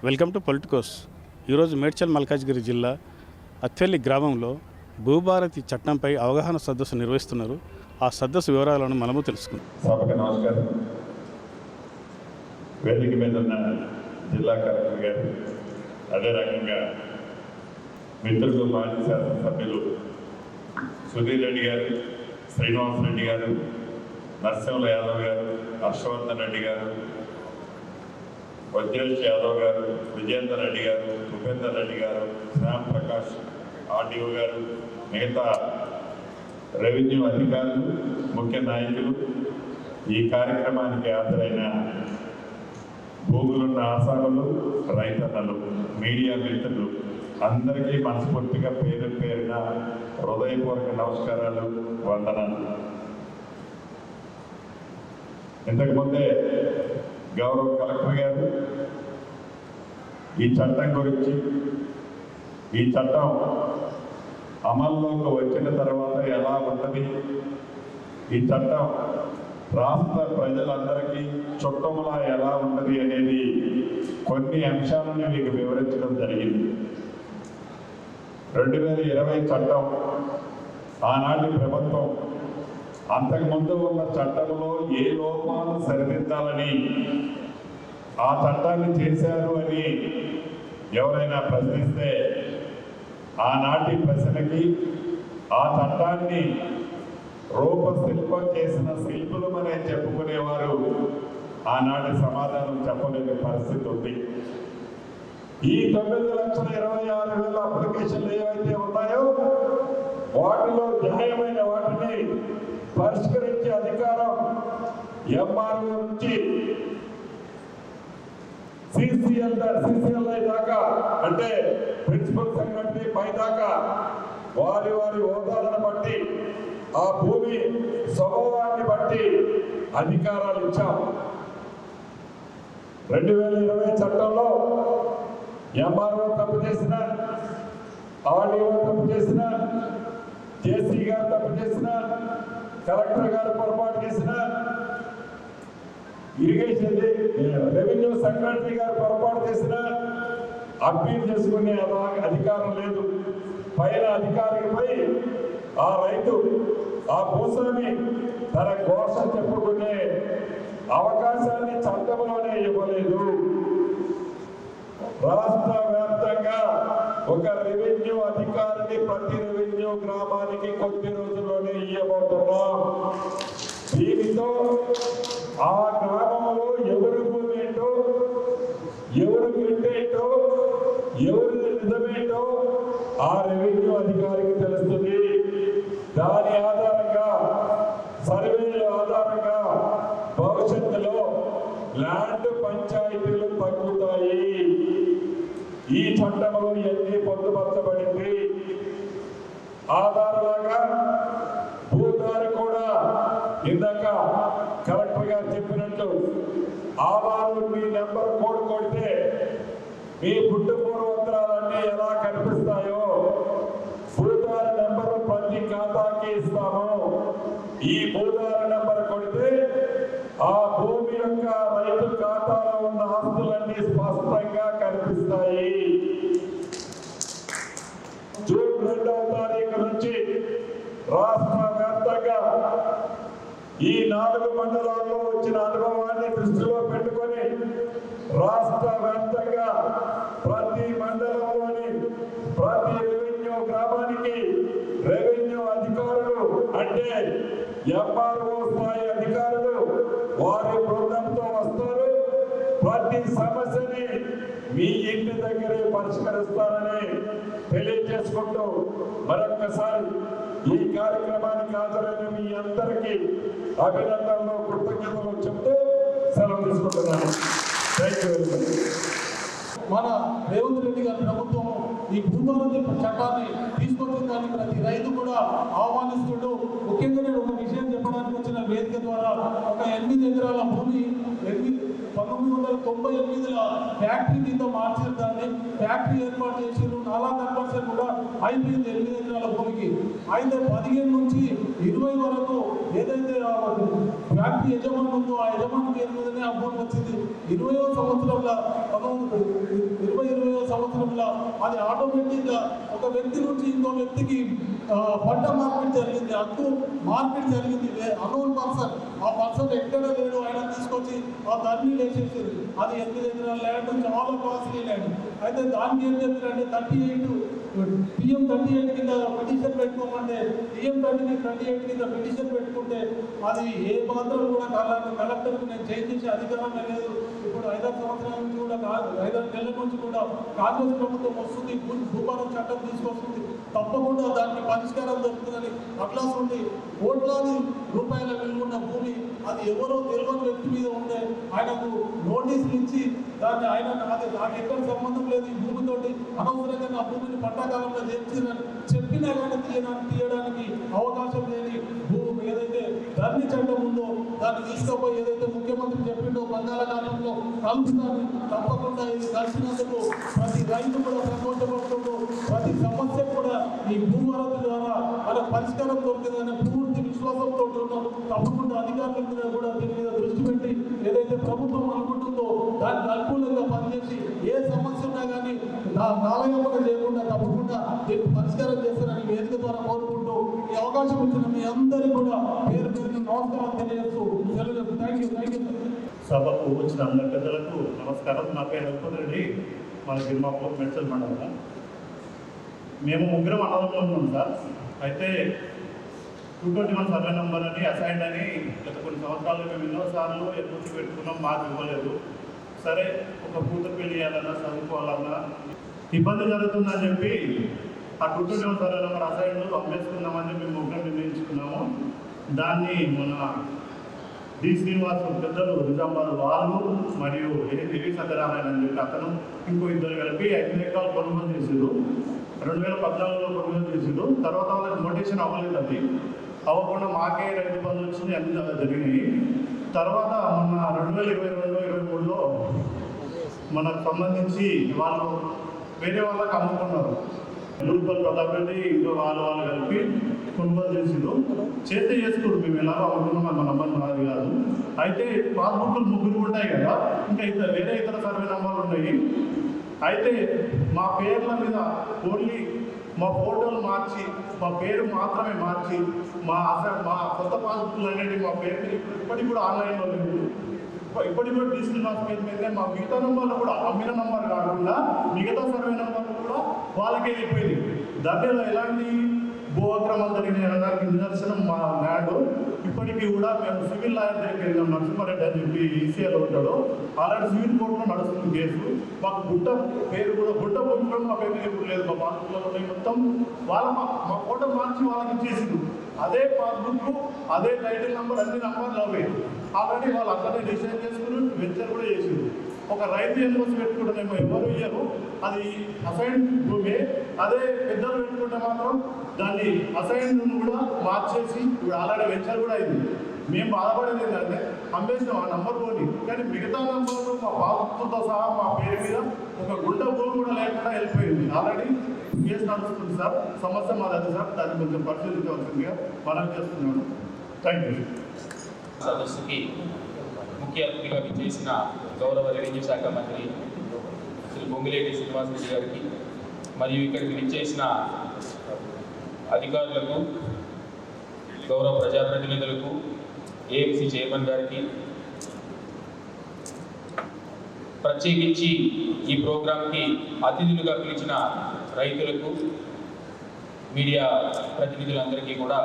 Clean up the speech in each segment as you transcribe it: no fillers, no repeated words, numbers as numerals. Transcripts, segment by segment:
Welcome to Politicos. ఈరోజు మేడ్చల్ మల్కాజ్గిరి జిల్లా అత్వెల్లి గ్రామంలో భూభారతి చట్టంపై అవగాహన సదస్సు నిర్వహిస్తున్నారు. ఆ సదస్సు వివరాలను మనము తెలుసుకుందాం. సభకు నమస్కారం. వేదిక మీద ఉన్న జిల్లా కలెక్టర్ గారు, అదే రకంగా మిత్రులు మాజీ శాసనసభ్యులు సుధీర్ రెడ్డి గారు, శ్రీనివాస్ రెడ్డి గారు, నరసింహ యాదవ్ గారు, హర్షవర్ధన్ రెడ్డి గారు, వజ్రేష్ యాదవ్ గారు, విజేందర్ రెడ్డి గారు, ఉపేందర్ రెడ్డి గారు, శ్యామ్ ప్రకాష్ ఆర్డీఓ గారు, మిగతా రెవెన్యూ అధికారులు, ముఖ్య నాయకులు, ఈ కార్యక్రమానికి హాజరైన భూములున్న ఆసాములు, రైతన్నలు, మీడియా మిత్రులు అందరికీ మనస్ఫూర్తిగా పేరు పేరున హృదయపూర్వక నమస్కారాలు, వందనాలు. ఇంతకుముందే గౌరవ కలెక్టర్ గారు ఈ చట్టం గురించి, ఈ చట్టం అమల్లోకి వచ్చిన తర్వాత ఎలా ఉన్నది, ఈ చట్టం రాష్ట్ర ప్రజలందరికీ చుట్టములా ఎలా ఉన్నది అనేది కొన్ని అంశాలను మీకు వివరించడం జరిగింది. 2020 చట్టం ఆనాటి ప్రభుత్వం అంతకుముందు ఉన్న చట్టంలో ఏ లోపాలు సరిదిద్దాలని ఆ చట్టాన్ని చేశారు అని ఎవరైనా ప్రశ్నిస్తే ఆనాటి ప్రశ్నకి ఆ చట్టాన్ని రూపశిల్పం చేసిన శిల్పులు అనే చెప్పుకునేవారు ఆనాటి సమాధానం చెప్పలేని పరిస్థితి ఉంది. ఈ 9,26,000 అప్లికేషన్లు ఏవైతే ఉన్నాయో వాటిలో న్యాయమైన వాటిని పరిష్కరించే అధికారం ఎంఆర్ఓ నుంచి సిసిఎల్ఐ దాకా, అంటే ప్రిన్సిపల్ సెక్రటరీ పై దాకా వారి వారి హోదాలను బట్టి, ఆ భూమి స్వభావాన్ని బట్టి అధికారాలు ఇచ్చాం. 2020 చట్టంలో ఎంఆర్ఓ తప్పు చేసిన, ఆర్డీఓ తప్పు చేసిన, జేసీ గారు తప్పు చేసిన, కలెక్టర్ గారు పొరపాటు చేసిన, ఇరిగేషన్ రెవెన్యూ సెక్రటరీ గారు పొరపాటు చేసిన అప్పీల్ చేసుకునే అధికారం లేదు. పైన అధికారిపై ఆ రైతు, ఆ భూస్వామి తన ఘోష చెప్పుకునే అవకాశాన్ని చట్టంలోనే ఇవ్వలేదు. రాష్ట్ర వ్యాప్తంగా ఒక రెవెన్యూ అధికారిని ప్రతి రెవెన్యూ గ్రామానికి కొద్ది రోజుల్లోనే ఇవ్వబోతున్నాం. దీనితో ఆ గ్రామంలో ఎవరు భూమి ఏంటో, ఎవరు గిట్టేంటో, ఎవరు నిజమేంటో ఆ రెవెన్యూ అధికారికి తెలుస్తుంది. దాని ఆధారంగా, సర్వేల ఆధారంగా భవిష్యత్తులో ల్యాండ్ పంచాయతీలు తగ్గుతాయి. ఈ చట్టంలో ఎన్ని పొందుపరచబడింది. ఆధారంగా భూదారి కూడా ఇందాక కలెక్టర్ గారు చెప్పినట్లు ఆధార్ మీ నెంబర్ కోడ్ కొడితే మీ పుట్టు పూర్వోత్తరాలన్నీ ఎలా కనిపిస్తాయో భూదారి నెంబర్ ప్రతి ఖాతాకి ఇస్తాము. ఈ భూదారి నెంబర్ కొడితే ఆ భూమి యొక్క రైతు ఖాతాలో ఉన్న ఆస్తులన్నీ స్పష్టంగా కనిపిస్తాయి. జూన్ 2వ తారీఖు నుంచి రాష్ట్ర వ్యాప్తంగా ఈ 4 మండలాల్లో వచ్చిన అనుభవాన్ని దృష్టిలో పెట్టుకొని రాష్ట్ర వ్యాప్తంగా ప్రతి మండలంలోని ప్రతి రెవెన్యూ గ్రామానికి రెవెన్యూ అధికారులు, అంటే ఎంఆర్ఓ స్థాయి అధికారులు వారి బృందంతో వస్తారు. ప్రతి సమస్యని మీ ఇంటి దగ్గరే పరిష్కరిస్తారని తెలియజేసుకుంటూ మరొక్కసారి ఈ కార్యక్రమానికి హాజరైన మీ అందరికీ అభినందనలు, కృతజ్ఞతలు చెప్తూ సెలవు తీసుకుంటున్నాను. Thank you very much. మన రేవంత్ రెడ్డి గారి ప్రభుత్వం ఈ భూభారతి చట్టాన్ని తీసుకొచ్చిన దాన్ని ప్రతి రైతు కూడా ఆహ్వానిస్తుడు. ముఖ్యంగా నేను ఒక విషయం చెప్పడానికి వచ్చిన వేదిక ద్వారా ఒక 8 ఎకరాల భూమి 1998లో ఫ్యాక్టరీ కింద మార్చిన దాన్ని ఫ్యాక్టరీ ఏర్పాటు చేసారు. 4% కూడా అయిపోయింది 8 ఎకరాల భూమికి. అయితే 15 నుంచి 20 వరకు ఏదైతే ఫ్యాక్టరీ యజమాని ఉందో ఆ యజమాని పేరు మీదనే ఆ భూమి వచ్చింది. 20వ సంవత్సరంలో సంవత్సరంలో అది ఆటోమేటిక్గా ఒక వ్యక్తి నుంచి ఇంకో వ్యక్తికి పట్ట మార్పిడి జరిగింది, హక్కు మార్పిడి జరిగింది. అనోన్ పర్సన్, ఆ పర్సన్ ఎక్కడ లేడు, ఆయన తీసుకొచ్చి ఆ ధర్నీ వేసేసారు. అది 8 ఎకరాల ల్యాండ్, చాలా కాస్ట్లీ ల్యాండ్. అయితే దానికి ఏం చెప్పారంటే 38 PM 38 కింద పిటిషన్ పెట్టుకోమంటే PM 38 కింద పిటిషన్ పెట్టుకుంటే అది ఏ మాత్రం కూడా కలెక్టర్కు నేను చేంజ్ చేసే అధికారం లేదు. ఇప్పుడు 5 సంవత్సరాల నుంచి కూడా 5 నెలల నుంచి కూడా కాంగ్రెస్ ప్రభుత్వం వస్తుంది, భూభారం చట్టం తీసుకొస్తుంది, తప్పకుండా దానికి పరిష్కారం దొరుకుతుందని అట్లా ఉండి కోట్లాది రూపాయల విలువ భూమి అది ఎవరో తెలియని వ్యక్తి మీద ఉంటే ఆయనకు నోటీసులు ఇచ్చి దాన్ని ఆయన నాకు ఎక్కడ సంబంధం లేదు ఈ భూమితోటి, అనవసరంగా నా భూమిని పట్టాకాలంలో చేర్చిరని చెప్పినా కానీ తీయడానికి అవకాశం లేని భూమి ఏదైతే ధరణి చట్టం ఉందో దాన్ని తీసుకుపోయి ఏదైతే ముఖ్యమంత్రి చెప్పిండో బంగాళాఖాతంలో కలుపుతాను, తప్పకుండా ఇది కలిసినందుకు ప్రతి రైతు కూడా సంతోషపడుతుందో, ప్రతి సమస్య కూడా ఈ భూభారతి ద్వారా మన పరిష్కారం దొరికిందనే పూర్తి విశ్వాసంతో ఉన్నాం. తప్పకుండా అధికారుల మీద కూడా దీని మీద దృష్టి పెట్టి ఏదైతే ప్రభుత్వం అనుకుంటుందో దానికి అనుకూలంగా పనిచేసి ఏ సమస్య ఉన్నా కానీ నాలయపక చేయకుండా తప్పకుండా దీన్ని పరిష్కారం చేస్తారని వేదిక ద్వారా కోరుకుంటూ ఈ అవకాశం ఇచ్చిన మీ అందరికీ కూడా పేరు పేరు నమస్కారం తెలియజేస్తూ థ్యాంక్ యూ. సభకు వచ్చిన అందరి పెద్దలకు నమస్కారం. నా పేరు రఘుపతి, మన గిరిమాపూర్ మెడ్చల్ మండలం. మేము ముగ్గురం అన్నదమ్ములు ఉన్నాం సార్. అయితే 221 సర్వే నెంబర్ అని అసైన్ అని గత కొన్ని సంవత్సరాలు మేము ఎన్నోసార్లు ఎప్పుడు పెట్టుకున్నాం, మాకు ఇవ్వలేదు. సరే, ఒక కూతురు పెళ్లి చేయాలన్నా చదువుకోవాలన్నా ఇబ్బంది జరుగుతుందని చెప్పి ఆ 221 సర్వే నెంబర్ అసైన్ అమ్మేసుకుందామని చెప్పి మేము ముగ్గురం నిర్ణయించుకున్నాము. దాన్ని మన డి శ్రీనివాస్ పెద్దలు నిజామాబాద్ వాళ్ళు మరియు ఏవి సత్యనారాయణ అని చెప్పి అతను ఇంకో ఇద్దరు కలిపి 5 ఎకరాలు కొనుగోలు చేసారు. 2014లో కొనుగోలు చేసారు. తర్వాత వాళ్ళకి నోటేషన్ అవ్వలేదు. అది అవ్వకుండా మాకే రైతు బంధు వచ్చింది, అన్ని జరిగినాయి. తర్వాత మొన్న 2022-23లో మనకు సంబంధించి వాళ్ళు వేరే వాళ్ళకి అమ్ముకున్నారు. రూపల్ ప్రతాప్ రెడ్డి ఇంకో వాళ్ళు కలిపి కొనుగోలు చేస్తే చేసుకున్నారు. మేము ఎలాగో అమ్ముకున్నాం, మన నమ్మకం నాది కాదు. అయితే పాస్బుక్లు ముగ్గురు ఉంటాయి కదా, ఇంకా వేరే ఇతర సర్వే నెంబర్లు ఉన్నాయి. అయితే మా పేర్ల మీద ఓన్లీ మా ఫోటోలు మార్చి మా పేరు మాత్రమే మార్చి మా కొత్త పాస్బుక్లు అనేది మా పేరు ఇప్పటికి కూడా ఆన్లైన్లో లేదు. ఇప్పటికి కూడా శ్రీనివాస్ పేరు మీదే మా మిగతా నెంబర్లు కూడా అమ్మిన నెంబర్ కాకుండా మిగతా సర్వే నెంబర్లు కూడా వాళ్ళకే వెళ్ళిపోయింది. దాంట్లో ఎలాంటి భూ అక్రమాలు జరిగినాయి అనడానికి నిదర్శనం మా ల్యాండ్. ఇప్పటికీ కూడా మేము సివిల్ లాయర్ దగ్గరికి వెళ్ళినాం, నరసింహారెడ్డి అని చెప్పి ఈసీఐలో ఉంటాడు. ఆల్రెడీ సివిల్ కోర్టులో నడుస్తుంది కేసు. మాకు గుట్ట పేరు కూడా గుట్ట భూమిలో మా పేరు ఎప్పుడు లేదు. మా పాస్బుక్లో ఉన్నాయి మొత్తం. వాళ్ళ మా ఫోటో మార్చి వాళ్ళకి ఇచ్చేసిండు. అదే పాస్బుక్, అదే టైటిల్ నెంబర్, అన్ని నెంబర్లు అవే. ఆల్రెడీ వాళ్ళు అక్కడే డిసైడ్ చేసుకుని వెంచర్ కూడా చేసిండు. ఒక రైతు ఎన్ఓసి పెట్టుకుంటేనేమో ఎవరు ఇయ్యరు, అది అసైన్ భూమి. అదే పెద్దలు పెట్టుకుంటే మాత్రం దాన్ని అసైన్ కూడా మార్చేసి ఇప్పుడు ఆల్రెడీ వెంచర్ కూడా అయింది. మేము బాధపడేది ఏంటంటే అమ్మేసినాం ఆ నంబర్ పోని, కానీ మిగతా నంబర్లు మా పాస్బుక్తో సహా మా పేరు మీద ఒక గుంట భూమి కూడా లేకుండా వెళ్ళిపోయింది. ఆల్రెడీ కేసు నడుస్తుంది సార్. సమస్య మాది అది సార్, దాన్ని కొంచెం పరిశీలించవలసిందిగా మనం చేస్తున్నాను. Thank you. సదస్సుకి ముఖ్య అతిథిగా చేసిన గౌరవ రెవెన్యూ శాఖ మంత్రి శ్రీ బొంగిలేటి శ్రీనివాస్ రెడ్డి గారికి మరియు ఇక్కడికి విచ్చేసిన అధికారులకు, గౌరవ ప్రజాప్రతినిధులకు, ఏఎంసీ చైర్మన్ గారికి, ప్రత్యేకించి ఈ ప్రోగ్రాంకి అతిథులుగా పిలిచిన రైతులకు, మీడియా ప్రతినిధులందరికీ కూడా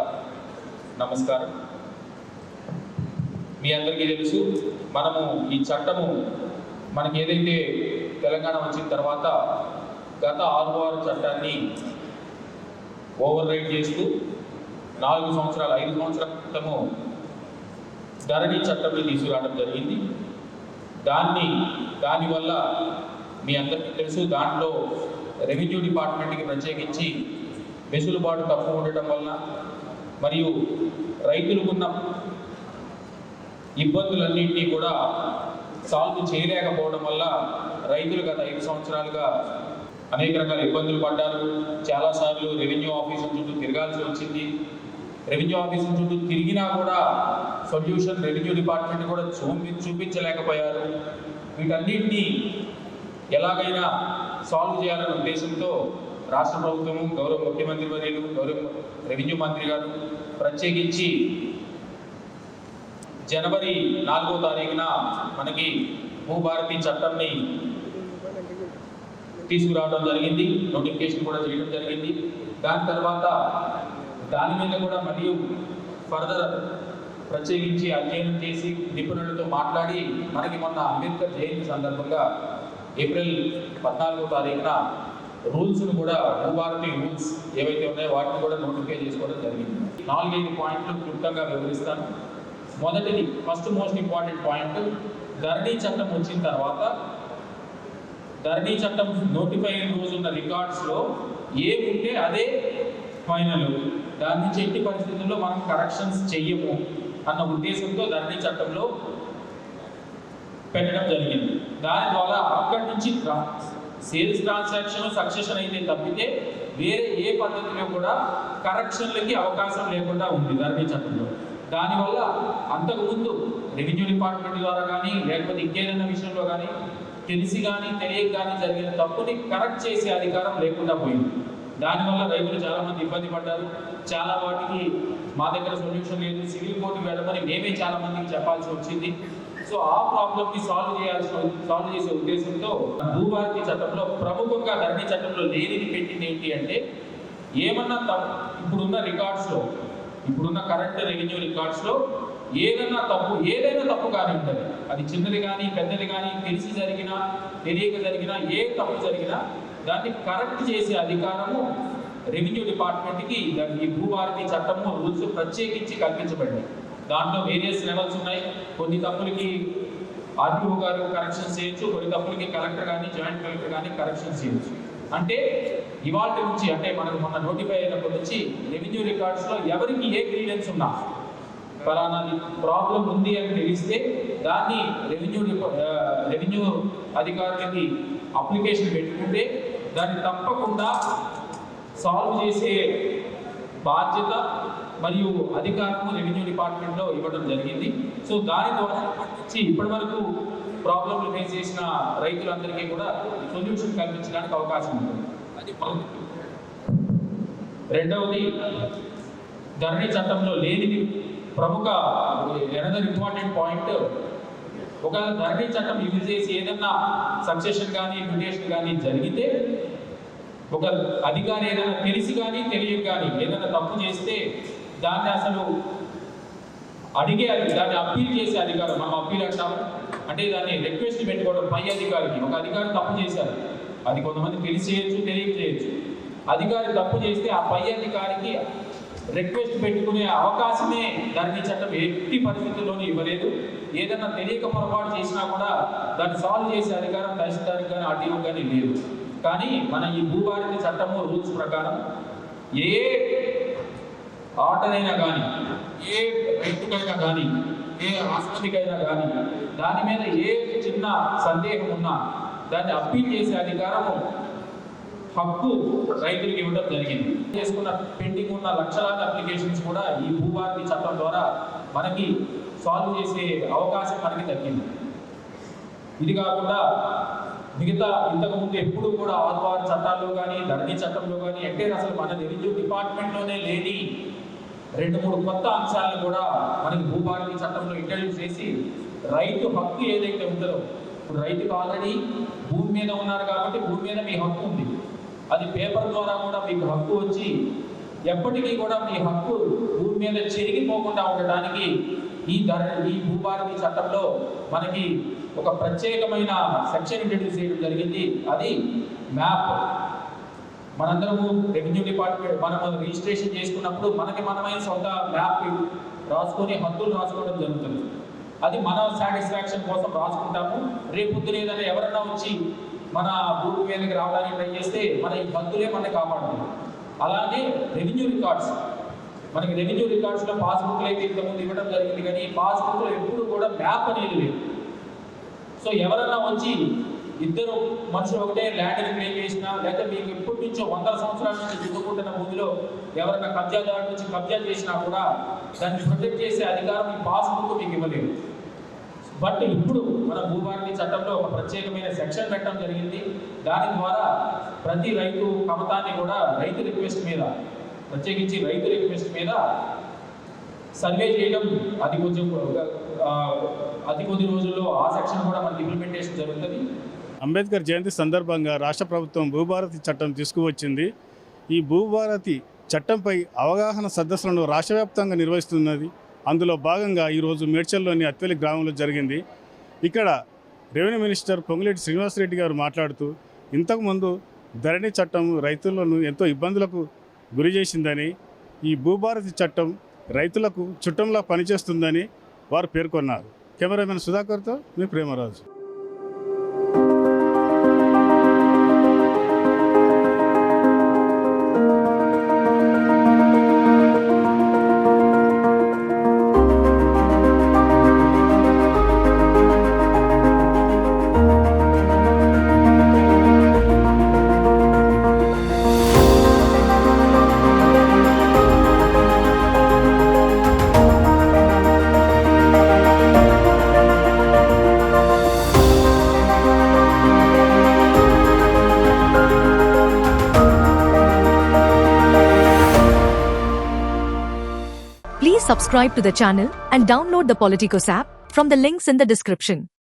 నమస్కారం. మీ అందరికీ తెలుసు, మనము ఈ చట్టము మనకి ఏదైతే తెలంగాణ వచ్చిన తర్వాత గత 6 చట్టాన్ని ఓవర్ రైడ్ చేస్తూ 5 సంవత్సరాల క్రితము ధరణి చట్టంని తీసుకురావడం జరిగింది. దానివల్ల మీ అందరికీ తెలుసు, దాంట్లో రెవెన్యూ డిపార్ట్మెంట్కి ప్రత్యేకించి వెసులుబాటు తక్కువ ఉండటం వల్ల మరియు రైతులకున్న ఇబ్బందులన్నింటినీ కూడా సాల్వ్ చేయలేకపోవడం వల్ల రైతులు గత 5 సంవత్సరాలుగా అనేక రకాల ఇబ్బందులు పడ్డారు. చాలాసార్లు రెవెన్యూ ఆఫీసుల చుట్టూ తిరగాల్సి వచ్చింది. రెవెన్యూ ఆఫీసుల చుట్టూ తిరిగినా కూడా సొల్యూషన్ రెవెన్యూ డిపార్ట్మెంట్ కూడా చూపించలేకపోయారు. వీటన్నింటినీ ఎలాగైనా సాల్వ్ చేయాలనే ఉద్దేశంతో రాష్ట్ర ప్రభుత్వము, గౌరవ ముఖ్యమంత్రి వర్యులు, గౌరవ రెవెన్యూ మంత్రి గారు ప్రత్యేకించి జనవరి 4వ తారీఖున మనకి భూభారతి చట్టంని తీసుకురావడం జరిగింది, నోటిఫికేషన్ కూడా చేయడం జరిగింది. దాని తర్వాత దాని మీద కూడా మరియు ఫర్దర్ ప్రత్యేకించి అధ్యయనం చేసి నిపుణులతో మాట్లాడి మనకి మొన్న అంబేద్కర్ జయంతి సందర్భంగా ఏప్రిల్ 14వ తారీఖున రూల్స్ను కూడా భూభారతి రూల్స్ ఏవైతే ఉన్నాయో వాటిని కూడా నోటిఫై చేసుకోవడం జరిగింది. 4-5 పాయింట్లు క్లుప్తంగా వివరిస్తాను. మొదటిది, ఫస్ట్ మోస్ట్ ఇంపార్టెంట్ పాయింట్, ధరణి చట్టం వచ్చిన తర్వాత ధరణి చట్టం నోటిఫై అయిన రోజు ఉన్న రికార్డ్స్లో ఏముంటే అదే ఫైనల్, దాని నుంచి ఎట్టి పరిస్థితుల్లో మనం కరెక్షన్స్ చెయ్యము అన్న ఉద్దేశంతో ధరణి చట్టంలో పెట్టడం జరిగింది. దాని ద్వారా అక్కడి నుంచి సేల్స్ ట్రాన్సాక్షన్ సక్సెషన్ అయితే తప్పితే వేరే ఏ పద్ధతిలో కూడా కరెక్షన్లకి అవకాశం లేకుండా ఉంది ధరణి చట్టంలో. దానివల్ల అంతకుముందు రెవెన్యూ డిపార్ట్మెంట్ ద్వారా కానీ లేకపోతే ఇంకేదైనా విషయంలో కానీ తెలిసి కానీ తెలియక కానీ జరిగిన తప్పుని కరెక్ట్ చేసే అధికారం లేకుండా పోయింది. దానివల్ల రైతులు చాలామంది ఇబ్బంది పడ్డారు. చాలా వాటికి మా దగ్గర సొల్యూషన్ లేదు, సివిల్ కోర్టుకు వెళ్ళమని మేమే చాలా మందికి చెప్పాల్సి వచ్చింది. సో ఆ ప్రాబ్లమ్ని సాల్వ్ చేసే ఉద్దేశంతో భూభారతి చట్టంలో ప్రముఖంగా ధరణి చట్టంలో లేనిది పెట్టింది ఏంటి అంటే, ఏమన్నా తప్పు ఇప్పుడున్న రికార్డ్స్లో, ఇప్పుడున్న కరెంట్ రెవెన్యూ రికార్డ్స్లో ఏదైనా తప్పు కానీ ఉంటుంది, అది చిన్నది కానీ పెద్దది కానీ తెలిసి జరిగినా తెలియక జరిగినా ఏ తప్పు జరిగినా దాన్ని కరెక్ట్ చేసే అధికారము రెవెన్యూ డిపార్ట్మెంట్కి ఈ భూభారతి చట్టము రూల్స్ ప్రత్యేకించి కల్పించబడింది. దాంట్లో వేరియస్ లెవెల్స్ ఉన్నాయి. కొన్ని తప్పులకి ఆర్టీఓ గారు కరెక్షన్స్ చేయొచ్చు, కొన్ని తప్పులకి కలెక్టర్ కానీ జాయింట్ కలెక్టర్ కానీ కరెక్షన్స్ చేయొచ్చు. అంటే ఇవాళ నుంచి, అంటే మనకు మొన్న నోటిఫై అయినప్పటి నుంచి రెవెన్యూ రికార్డ్స్లో ఎవరికి ఏ గ్రీవెన్స్ ఉన్నా, ఫలానాది ప్రాబ్లం ఉంది అని తెలిస్తే దాన్ని రెవెన్యూ అధికారులకి అప్లికేషన్ పెట్టుకుంటే దాన్ని తప్పకుండా సాల్వ్ చేసే బాధ్యత మరియు అధికారము రెవెన్యూ డిపార్ట్మెంట్లో ఇవ్వడం జరిగింది. సో దాని ద్వారా ఇప్పటి వరకు ప్రాబ్లంలు ఫేస్ చేసిన రైతులందరికీ కూడా సొల్యూషన్ కల్పించడానికి అవకాశం ఉంటుంది. అది రెండవది, ధరణి చట్టంలో లేనిది ప్రముఖ అనదర్ ఇంపార్టెంట్ పాయింట్, ఒక ధరణి చట్టం యూజ్ చేసి ఏదన్నా సక్సెషన్ కానీ మ్యుటేషన్ కానీ జరిగితే ఒక అధికారి ఏదైనా తెలిసి కానీ తెలియక కానీ ఏదైనా తప్పు చేస్తే దాన్ని అసలు దాన్ని అప్పీల్ చేసే అధికారం, మనం అప్పీల్ అంటాము, అంటే దాన్ని రిక్వెస్ట్ పెట్టుకోవడం పై అధికారికి. ఒక అధికారి తప్పు చేశారు, అది కొంతమంది తెలిసి చేయొచ్చు తెలియక చేయొచ్చు. అధికారి తప్పు చేస్తే ఆ పై అధికారికి రిక్వెస్ట్ పెట్టుకునే అవకాశమే ధరణి చట్టం ఎట్టి పరిస్థితుల్లోనూ ఇవ్వలేదు. ఏదైనా తెలియక పొరపాటు చేసినా కూడా దాన్ని సాల్వ్ చేసే అధికారం తహసీల్దార్కి కానీ ఆర్టీఓ కానీ లేదు. కానీ మన ఈ భూభారతి చట్టము రూల్స్ ప్రకారం ఏ ఆటనైనా కానీ, ఏ రైతుకైనా కానీ, ఏ ఆస్తికైనా కానీ దాని మీద ఏ చిన్న సందేహం ఉన్నా దాన్ని అప్పీల్ చేసే అధికారము, హక్కు రైతులకు ఇవ్వడం జరిగింది. చేసుకున్న పెండింగ్ ఉన్న లక్షలాది అప్లికేషన్స్ కూడా ఈ భూభారతి చట్టం ద్వారా మనకి సాల్వ్ చేసే అవకాశం మనకి తగ్గింది. ఇది కాకుండా మిగతా ఇంతకుముందు ఎప్పుడు కూడా ఆదివారం చట్టాల్లో కానీ ధరణి చట్టంలో కానీ అంటే అసలు మన రెవెన్యూ డిపార్ట్మెంట్లోనే లేని 2-3 కొత్త అంశాలను కూడా మనకి భూభారతి చట్టంలో ఇంట్రడ్యూస్ చేసి రైతు హక్కు ఏదైతే ఉంటుందో, ఇప్పుడు రైతుకు ఆల్రెడీ భూమి మీద ఉన్నారు కాబట్టి భూమి మీద మీ హక్కు ఉంది, అది పేపర్ ద్వారా కూడా మీకు హక్కు వచ్చి ఎప్పటికీ కూడా మీ హక్కు భూమి మీద చెరిగిపోకుండా ఉండడానికి ఈ భూభారతి చట్టంలో మనకి ఒక ప్రత్యేకమైన సెక్షన్ ఇంట్రడ్యూస్ చేయడం జరిగింది. అది మ్యాప్. మనందరము రెవెన్యూ డిపార్ట్మెంట్ మనం రిజిస్ట్రేషన్ చేసుకున్నప్పుడు మనమైన సొంత మ్యాప్ రాసుకొని హద్దులు రాసుకోవడం జరుగుతుంది. అది మన సాటిస్ఫాక్షన్ కోసం రాసుకుంటాము. రేపొద్దున ఏదైనా ఎవరన్నా వచ్చి మన భూమి మీదకి రావడానికి ట్రై చేస్తే మన ఈ హద్దులే మనకి కాపాడుతుంది. అలాగే రెవెన్యూ రికార్డ్స్, మనకి రెవెన్యూ రికార్డ్స్లో పాస్బుక్లు అయితే ఇంతకుముందు ఇవ్వడం జరిగింది, కానీ పాస్బుక్లో ఎప్పుడు కూడా మ్యాప్ అనేది లేదు. సో ఎవరన్నా వచ్చి ఇద్దరు మనుషులు ఒకటే ల్యాండ్ని క్లెయిమ్ చేసినా, లేకపోతే మీకు ఎప్పటి నుంచో 100 సంవత్సరాల నుంచి దిగుకుంటున్న భూమిలో ఎవరైనా కబ్జాదారు నుంచి కబ్జా చేసినా కూడా దాన్ని ప్రొటెక్ట్ చేసే అధికారం ఈ పాస్బుక్ మీకు ఇవ్వలేదు. బట్ ఇప్పుడు మన భూభారతి చట్టంలో ఒక ప్రత్యేకమైన సెక్షన్ పెట్టడం జరిగింది. దాని ద్వారా ప్రతి రైతు కమతాన్ని కూడా రైతు రిక్వెస్ట్ మీద, ప్రత్యేకించి రైతు రిక్వెస్ట్ మీద సర్వే చేయడం అతి కొద్ది రోజుల్లో ఆ సెక్షన్ కూడా మనకి ఇంప్లిమెంటేషన్ జరుగుతుంది. అంబేద్కర్ జయంతి సందర్భంగా రాష్ట్ర ప్రభుత్వం భూభారతి చట్టం తీసుకువచ్చింది. ఈ భూభారతి చట్టంపై అవగాహన సదస్సులను రాష్ట్ర వ్యాప్తంగా నిర్వహిస్తున్నది. అందులో భాగంగా ఈరోజు మేడ్చల్లోని అత్వెలి గ్రామంలో జరిగింది. ఇక్కడ రెవెన్యూ మినిస్టర్ పొంగులేటి శ్రీనివాసరెడ్డి గారు మాట్లాడుతూ ఇంతకుముందు ధరణి చట్టం రైతులను ఎంతో ఇబ్బందులకు గురి చేసిందని, ఈ భూభారతి చట్టం రైతులకు చుట్టంలా పనిచేస్తుందని వారు పేర్కొన్నారు. కెమెరామెన్ సుధాకర్తో మీ Premaraju. Please subscribe to the channel and download the Politicos app from the links in the description.